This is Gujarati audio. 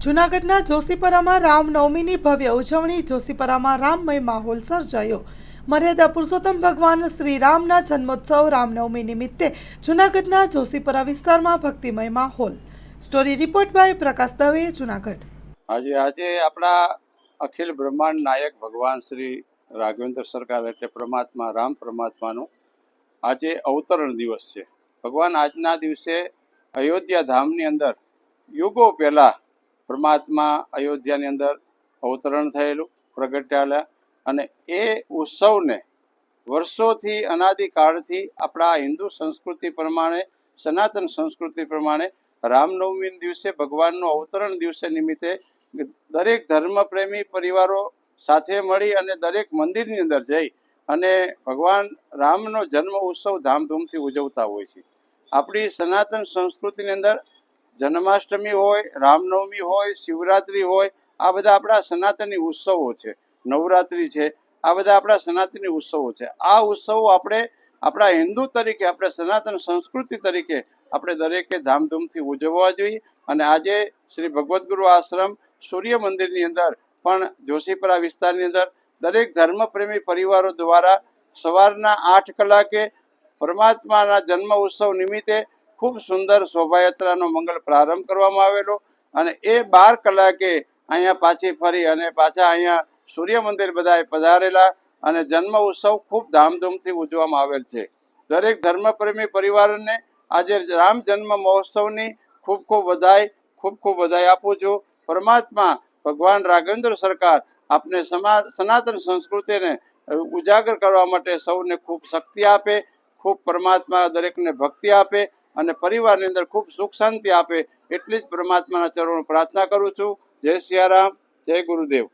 જૂનાગઢના જોશીપરામાં રામનવમીની ભવ્ય ઉજવણી. જોશીપરામાં રામમય માહોલ સર્જાયો. મર્યાદા પુરુષોત્તમ ભગવાન શ્રી રામના જન્મોત્સવ રામનવમી નિમિત્તે જૂનાગઢના જોશીપરા વિસ્તારમાં ભક્તિમય માહોલ. સ્ટોરી રિપોર્ટ બાય પ્રકાશ દવે, જૂનાગઢ. આજે આપણા અખિલ બ્રહ્માંડ નાયક ભગવાન શ્રી રાઘવેન્દ્ર સરકાર એટલે પરમાત્મા રામ પરમાત્માનું આજે અવતરણ દિવસ છે. ભગવાન આજના દિવસે અયોધ્યા ધામની અંદર યુગો પહેલા પરમાત્મા અયોધ્યાની અંદર અવતરણ થયેલું પ્રગટ્યા અને એ ઉત્સવને વર્ષોથી અનાદિકાળથી આપણા હિન્દુ સંસ્કૃતિ પ્રમાણે સનાતન સંસ્કૃતિ પ્રમાણે રામનવમી દિવસે ભગવાનનું અવતરણ દિવસે નિમિત્તે દરેક ધર્મપ્રેમી પરિવારો સાથે મળી અને દરેક મંદિરની અંદર જઈ અને ભગવાન રામનો જન્મ ઉત્સવ ધામધૂમથી ઉજવતા હોય છે. આપણી સનાતન સંસ્કૃતિની અંદર જન્માષ્ટમી હોય, રામનવમી હોય, શિવરાત્રિ હોય, આ બધા આપણા સનાતની ઉત્સવો છે. નવરાત્રિ છે, આ બધા આપણા સનાતની ઉત્સવો છે. આ ઉત્સવો આપણે આપણા હિન્દુ તરીકે, આપણે સનાતન સંસ્કૃતિ તરીકે આપણે દરેકે ધામધૂમથી ઉજવવા જોઈએ. અને આજે શ્રી ભગવદ્ ગુરુ આશ્રમ સૂર્ય મંદિરની અંદર પણ જોશીપરા વિસ્તારની અંદર દરેક ધર્મપ્રેમી પરિવારો દ્વારા સવારના 8 કલાકે પરમાત્માના જન્મ ઉત્સવ નિમિત્તે ખૂબ સુંદર શોભાયાત્રાનો મંગળ પ્રારંભ કરવામાં આવેલો અને એ 12 કલાકે અહીંયા પાછી ફરી અને પાછા અહીંયા સૂર્ય મંદિર બધાએ પધારેલા અને જન્મ ઉત્સવ ખૂબ ધામધૂમથી ઉજવવામાં આવેલ છે. દરેક ધર્મપ્રેમી પરિવારને આજે રામ જન્મ મહોત્સવની ખૂબ ખૂબ વધાઈ આપું છું. પરમાત્મા ભગવાન રાઘવેન્દ્ર સરકાર આપને સનાતન સંસ્કૃતિને ઉજાગર કરવા માટે સૌને ખૂબ શક્તિ આપે, ખૂબ પરમાત્મા દરેકને ભક્તિ આપે અને પરિવારની અંદર ખૂબ સુખ શાંતિ આપે એટલી જ પરમાત્માના ચરણો પ્રાર્થના કરું છું. જય સિયારામ, જય ગુરુદેવ.